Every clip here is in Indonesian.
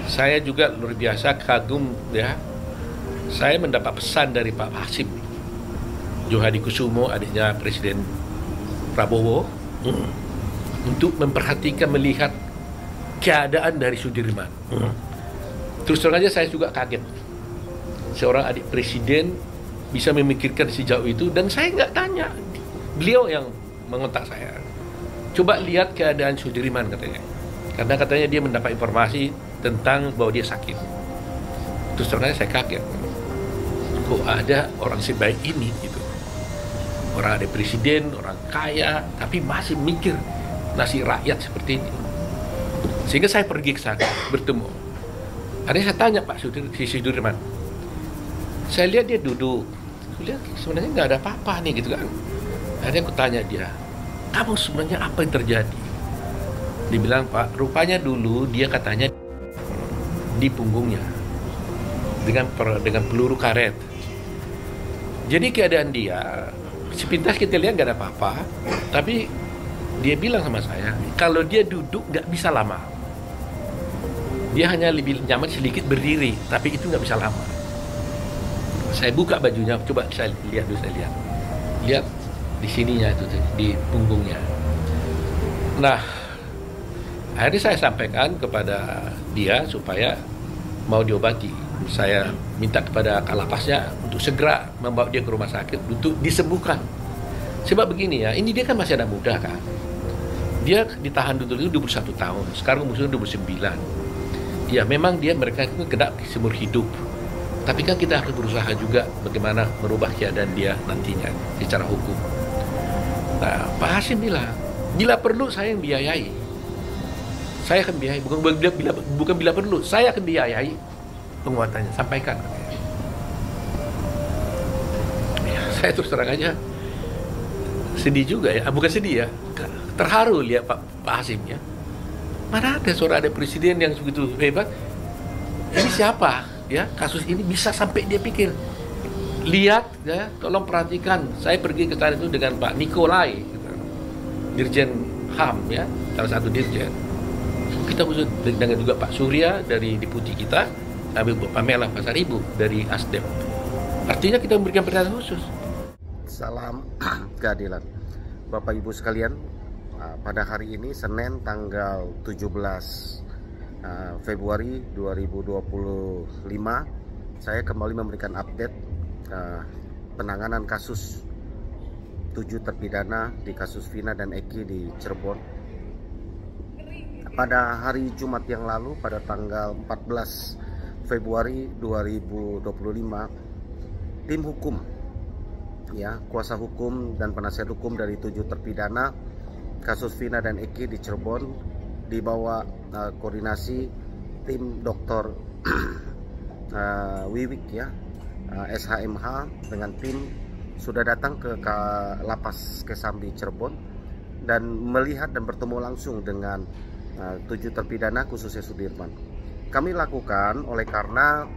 Saya juga luar biasa kagum ya. Saya mendapat pesan dari Pak Hasim Djohadikusumo, adiknya Presiden Prabowo, untuk memperhatikan, melihat keadaan dari Sudirman. Terus terang aja saya juga kaget. Seorang adik presiden bisa memikirkan sejauh itu, dan saya nggak tanya. Beliau yang mengontak saya. Coba lihat keadaan Sudirman, katanya. Karena katanya dia mendapat informasi tentang bahwa dia sakit. Terus terang aja saya kaget. Kok ada orang sebaik ini gitu. Orang ada presiden, orang kaya, tapi masih mikir nasib rakyat seperti ini. Sehingga saya pergi ke sana, bertemu. Akhirnya saya tanya Pak Sudirman. Saya lihat dia duduk. Saya lihat sebenarnya nggak ada apa-apa nih gitu kan. Akhirnya aku tanya dia, kamu sebenarnya apa yang terjadi? Dibilang, Pak, rupanya dulu dia katanya di punggungnya dengan peluru karet. Jadi keadaan dia, sepintas kita lihat nggak ada apa-apa, tapi dia bilang sama saya, kalau dia duduk nggak bisa lama. Dia hanya lebih nyaman sedikit berdiri, tapi itu nggak bisa lama. Saya buka bajunya, coba saya lihat dulu, lihat di sininya itu, di punggungnya. Nah, akhirnya saya sampaikan kepada dia supaya mau diobati. Saya minta kepada kalapasnya untuk segera membawa dia ke rumah sakit untuk disembuhkan. Sebab begini ya, ini dia kan masih anak muda kan. Dia ditahan dulu itu 21 tahun, sekarang umurnya 29. Ya memang mereka itu kena seumur hidup. Tapi kan kita harus berusaha juga bagaimana merubah keadaan dia nantinya secara hukum. Nah, Pak Hasim bilang, bila perlu saya yang biayai. Saya akan biayai, bukan bila perlu, saya akan biayai penguatannya, sampaikan. Ya, saya terus terang aja sedih juga ya, bukan sedih ya, terharu lihat Pak Hasim ya. Mana ada seorang ada presiden yang begitu hebat? Ini siapa ya? Kasus ini bisa sampai dia pikir. Lihat ya, tolong perhatikan. Saya pergi ke sana itu dengan Pak Nikolai, Dirjen HAM ya, salah satu dirjen. Kita khusus dengan juga Pak Surya dari deputi kita, Bu Pamela Pasaribu dari ASDEP. Artinya kita memberikan perhatian khusus. Salam keadilan. Bapak Ibu sekalian, pada hari ini Senin tanggal 17 Februari 2025, saya kembali memberikan update penanganan kasus 7 terpidana di kasus Vina dan Eki di Cirebon. Pada hari Jumat yang lalu, pada tanggal 14 Februari 2025, tim hukum ya, kuasa hukum dan penasihat hukum dari 7 terpidana kasus Vina dan Eki di Cirebon di bawah koordinasi tim Dr. Wiwik ya, SHMH dengan tim sudah datang ke Lapas Kesambi Cirebon dan melihat dan bertemu langsung dengan 7 terpidana khususnya Sudirman. Kami lakukan oleh karena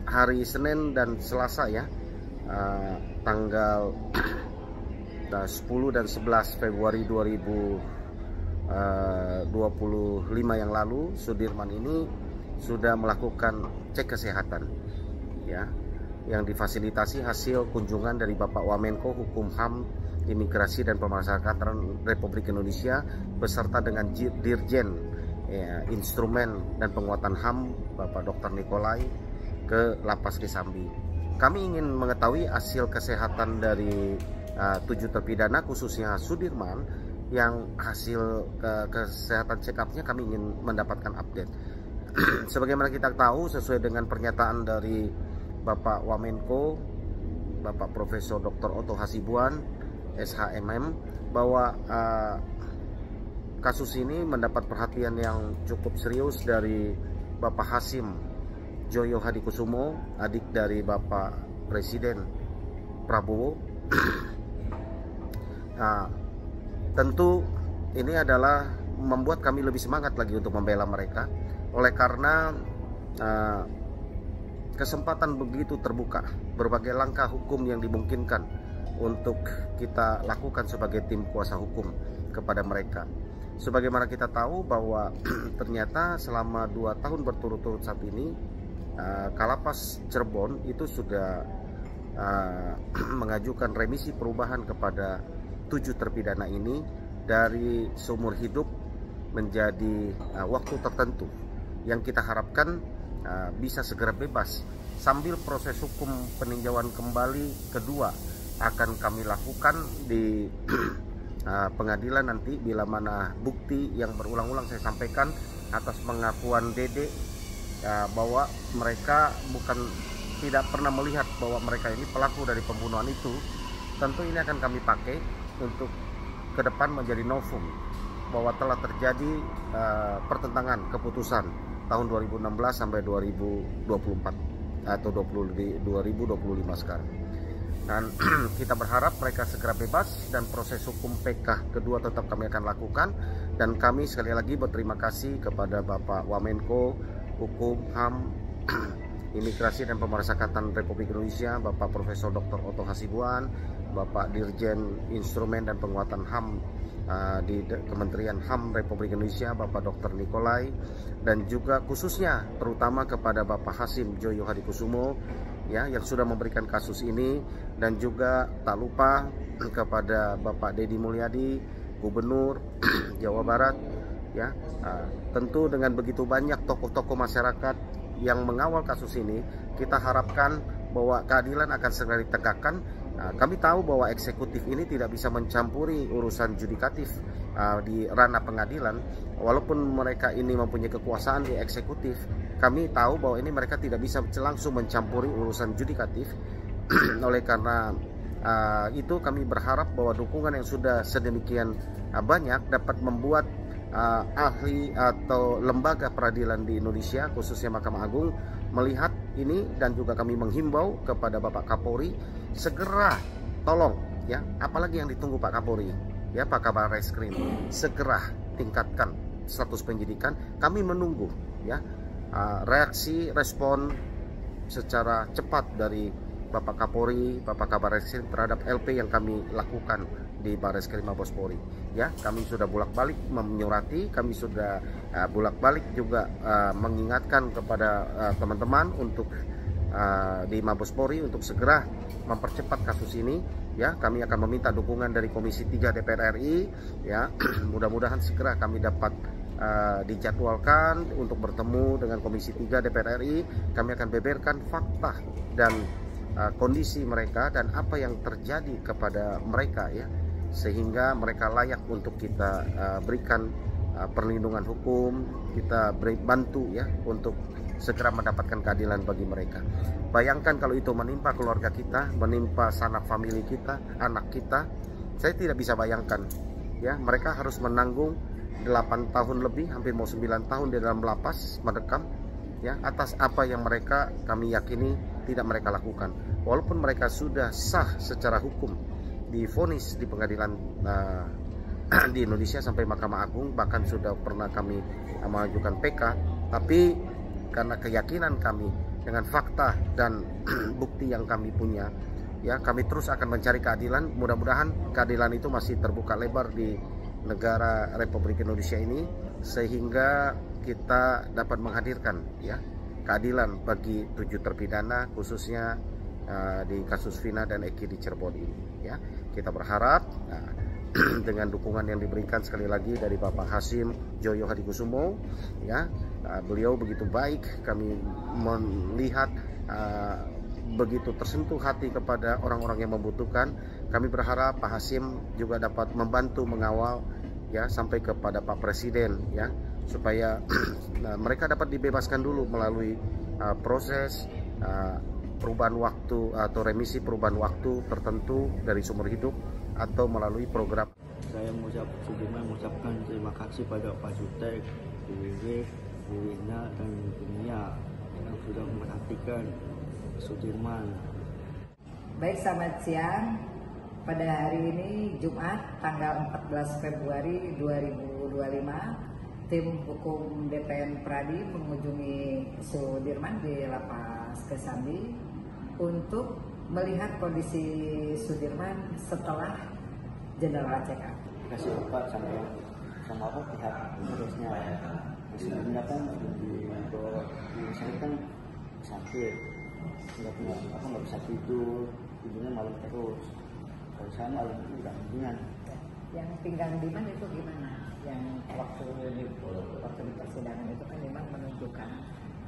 hari Senin dan Selasa ya, tanggal 10 dan 11 Februari 2025 yang lalu, Sudirman ini sudah melakukan cek kesehatan ya, yang difasilitasi hasil kunjungan dari Bapak Wamenko Hukum HAM, Imigrasi dan Pemasyarakatan Republik Indonesia beserta dengan Dirjen ya, Instrumen dan Penguatan HAM Bapak Dr. Nikolai ke Lapas Kesambi. Kami ingin mengetahui hasil kesehatan dari 7 terpidana khususnya Sudirman, yang hasil kesehatan check up-nya kami ingin mendapatkan update. Sebagaimana kita tahu, sesuai dengan pernyataan dari Bapak Wamenko, Bapak Profesor Dr. Otto Hasibuan SHMM, bahwa kasus ini mendapat perhatian yang cukup serius dari Bapak Hasim Djohadikusumo, adik dari Bapak Presiden Prabowo. Nah, tentu ini adalah membuat kami lebih semangat lagi untuk membela mereka, oleh karena kesempatan begitu terbuka, berbagai langkah hukum yang dimungkinkan untuk kita lakukan sebagai tim kuasa hukum kepada mereka. Sebagaimana kita tahu bahwa ternyata selama 2 tahun berturut-turut saat ini Kalapas Cirebon itu sudah mengajukan remisi perubahan kepada 7 terpidana ini dari seumur hidup menjadi waktu tertentu yang kita harapkan bisa segera bebas, sambil proses hukum peninjauan kembali kedua akan kami lakukan di pengadilan nanti bila mana bukti yang berulang-ulang saya sampaikan atas pengakuan Dede bahwa mereka tidak pernah melihat bahwa mereka ini pelaku dari pembunuhan itu. Tentu ini akan kami pakai untuk ke depan menjadi novum bahwa telah terjadi pertentangan keputusan tahun 2016 sampai 2024 atau 2025 sekarang. Dan kita berharap mereka segera bebas dan proses hukum PK kedua tetap kami akan lakukan. Dan kami sekali lagi berterima kasih kepada Bapak Wamenko Hukum, HAM, Imigrasi dan Pemasyarakatan Republik Indonesia, Bapak Profesor Dr. Oto Hasibuan, Bapak Dirjen Instrumen dan Penguatan HAM di Kementerian HAM Republik Indonesia, Bapak Dr. Nikolai, dan juga khususnya terutama kepada Bapak Hasim Joyo Hadikusumo ya, yang sudah memberikan kasus ini, dan juga tak lupa kepada Bapak Deddy Mulyadi, Gubernur Jawa Barat ya. Tentu dengan begitu banyak tokoh-tokoh masyarakat yang mengawal kasus ini, kita harapkan bahwa keadilan akan segera ditegakkan. Kami tahu bahwa eksekutif ini tidak bisa mencampuri urusan judikatif di ranah pengadilan. Walaupun mereka ini mempunyai kekuasaan di eksekutif, kami tahu bahwa ini mereka tidak bisa langsung mencampuri urusan judikatif. Oleh karena itu kami berharap bahwa dukungan yang sudah sedemikian banyak dapat membuat ahli atau lembaga peradilan di Indonesia, khususnya Mahkamah Agung, melihat ini, dan juga kami menghimbau kepada Bapak Kapolri segera tolong ya, apalagi yang ditunggu Pak Kapolri ya, Pak Kabar Reskrim, segera tingkatkan status penyidikan. Kami menunggu ya reaksi respon secara cepat dari Bapak Kapolri, Bapak Kabar Reskrim terhadap LP yang kami lakukan di Barreskrim Mabes Polri ya. Kami sudah bolak-balik menyurati, kami sudah bolak-balik juga mengingatkan kepada teman-teman untuk di Mabes Polri untuk segera mempercepat kasus ini ya. Kami akan meminta dukungan dari Komisi 3 DPR RI ya. Mudah-mudahan segera kami dapat dijadwalkan untuk bertemu dengan Komisi 3 DPR RI. Kami akan beberkan fakta dan kondisi mereka dan apa yang terjadi kepada mereka ya, sehingga mereka layak untuk kita berikan perlindungan hukum, kita beri bantu ya untuk segera mendapatkan keadilan bagi mereka. Bayangkan kalau itu menimpa keluarga kita, menimpa sanak famili kita, anak kita. Saya tidak bisa bayangkan ya, mereka harus menanggung 8 tahun lebih, hampir mau 9 tahun di dalam lapas mendekam ya, atas apa yang mereka, kami yakini, tidak mereka lakukan. Walaupun mereka sudah sah secara hukum, divonis di pengadilan di Indonesia sampai Mahkamah Agung, bahkan sudah pernah kami mengajukan PK, tapi karena keyakinan kami dengan fakta dan bukti yang kami punya ya, kami terus akan mencari keadilan. Mudah-mudahan keadilan itu masih terbuka lebar di negara Republik Indonesia ini, sehingga kita dapat menghadirkan ya keadilan bagi 7 terpidana, khususnya di kasus Vina dan Eki di Cirebon ini ya. Kita berharap dengan dukungan yang diberikan sekali lagi dari Bapak Hasim Joyo Hadikusumo ya, beliau begitu baik, kami melihat begitu tersentuh hati kepada orang-orang yang membutuhkan. Kami berharap Pak Hasim juga dapat membantu mengawal ya sampai kepada Pak Presiden ya, supaya mereka dapat dibebaskan dulu melalui proses perubahan waktu atau remisi perubahan waktu tertentu dari sumber hidup atau melalui program. Saya mengucapkan terima kasih pada Pak Jutek, BWW, Wina dan Dunia yang sudah memperhatikan Sudirman. Baik, selamat siang. Pada hari ini Jumat tanggal 14 Februari 2025, tim hukum DPN Pradi mengunjungi Sudirman di Lapas Kesambi untuk melihat kondisi Sudirman setelah Jenderal check up. Terima kasih Bapak, sampai sama apa pihak terusnya. Sebelumnya kan di rumah sakit kan sakit, nggak bisa tidur, tidurnya malam terus. Kalau saya malam itu nggak mendingan. Yang pinggang Diman itu gimana? Yang waktu di persidangan itu kan memang menunjukkan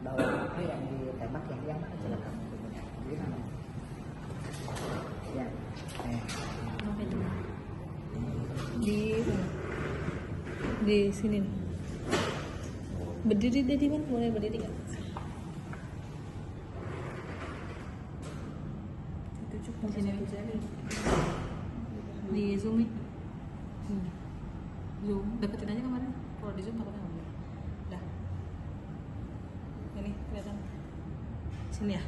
bahwa itu yang ditembak yang mana coba kamu tunjukkan gimana? Ya. Di sini nih. Berdiri tadi kan, boleh berdiri nggak? Di sini aja nih. Di zoom nih. Zoom, deketin aja kemarin. Kalau di zoom takutnya nggak boleh. Dah. Ini kelihatan. Sini ya.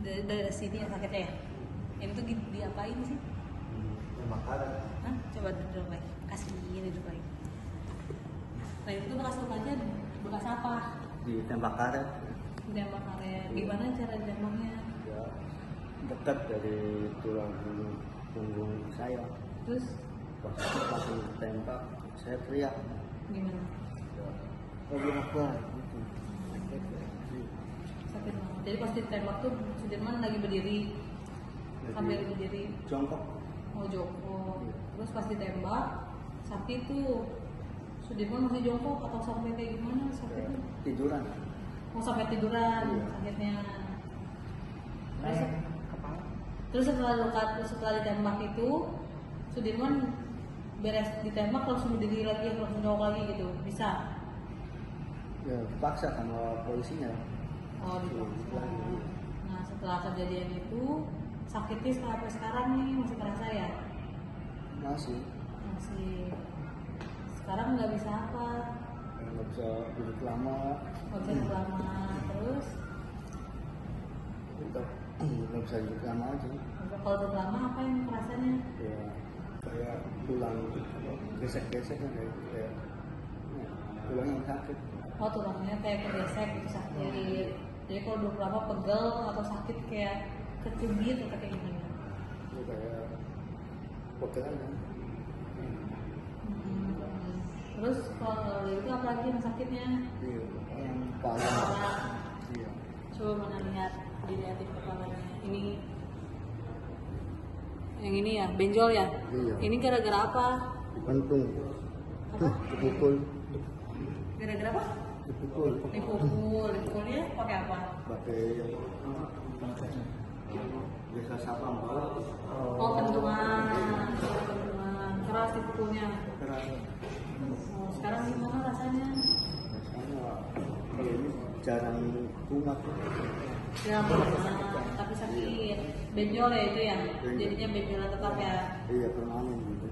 Dari sini ya sakitnya ya. Ini tuh diapain sih? Makanan. Hah? Coba duduk lagi. Kasih duduk lagi. Nah itu bekas lukanya bekas apa? Ditembak karet. Ditembak karet. Gimana cara ditembaknya? Ya, dekat dari tulang punggung saya. Terus Pas ditembak, saya teriak. gimana? Lagi apa? Gitu. Sakit banget. Jadi pas ditembak tuh Sudirman lagi berdiri, sambil berdiri. Jongkok. Mau jongkok. Terus pas ditembak sakit tuh. Sudirman masih jongkok atau sampai kayak gimana sakitnya? Tiduran. Mau sampai tiduran Iya. sakitnya. Nah, yang kepala. Terus setelah ditembak itu Sudirman beres ditembak langsung berdiri lagi, langsung jongkok lagi gitu, bisa? Ya, dipaksa sama polisinya. Oh dipaksa. Nah setelah kejadian itu sakitnya sampai sekarang nih masih terasa ya? Masih. Masih. Sekarang nggak bisa apa? Nggak bisa duduk lama. Nggak bisa duduk lama. Terus Nggak bisa duduk lama aja. kalau duduk lama apa yang rasanya? Ya, kayak tulang gesek-gesek kan kayak tulang yang sakit. Oh tulangnya kayak kegesek gitu sakit. Jadi kalau duduk lama pegel atau sakit kayak kecubit atau kayak gimana? Itu kayak pegelan kan. Terus kalau itu apa lagi yang sakitnya? Iya. Yang Kepala. Kepala. Iya. Coba mana lihat, dilihatin kepalanya. Ini yang ini ya, benjol ya? Iya. Ini gara-gara apa? Dipentung. Apa? Dipukul. Gara-gara apa? Dipukul. Dipukulnya pakai apa? Pakai biasa sapam. Oh, pentungan. Keras dipukulnya. Keras. Oh, sekarang gimana rasanya? Kalau ini jarang kumat. Ya, tapi sakit. Benjol ya itu ya? Jadinya benjol tetap ya? Iya, permanen gitu.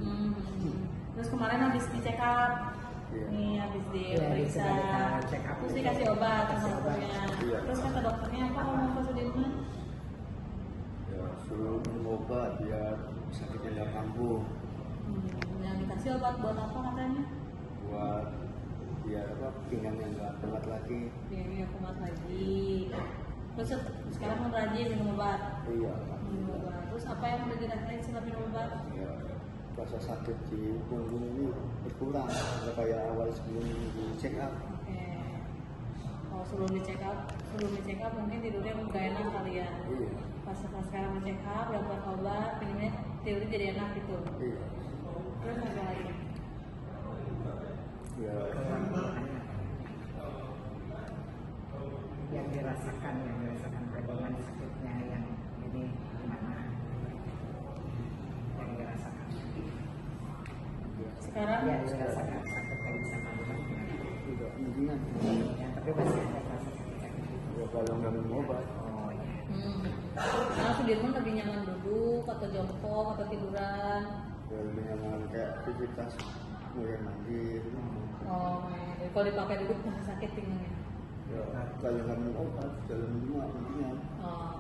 Terus kemarin habis di check up. Iya. Nih habis Iya, diperiksa. di check up. Terus dikasih obat sama dokternya. Iya. Terus kata dokternya apa ngomong ke Sudirman? Ya, suruh minum obat biar sakitnya nggak kambuh. Yang dikasih obat buat apa katanya? Buat biar apa pinggangnya nggak kumat lagi. Biar kumat lagi. Terus sekarang udah rajin minum obat. Iya. Minum obat. Terus apa yang udah dirasain setelah minum obat? Ya, rasa sakit di punggung ini berkurang nggak kayak awal sebelum di check up. Oke. Oh sebelum di check up mungkin tidurnya nggak enak kali ya. Iya. Pas sekarang di check up, dapat obat, tidurnya jadi enak gitu. Iya. Terus apa lagi? Ya, yang dirasakan pedoman sakitnya yang ini gimana? Yang dirasakan. Sekarang Ya dirasakan sakitnya bisa kambuh. tidak mendingan. Ya, tapi masih ada rasa sakit. Ya kalau nggak minum obat. Oh ya. Karena Sudirman lebih nyaman duduk atau jongkok atau tiduran. Ya lebih nyaman kayak aktivitas mulai mandiri. Oh, jadi kalau dipakai duduk masih sakit pinggangnya. Ya kalau nggak minum obat jalan rumah mendingan. Oh,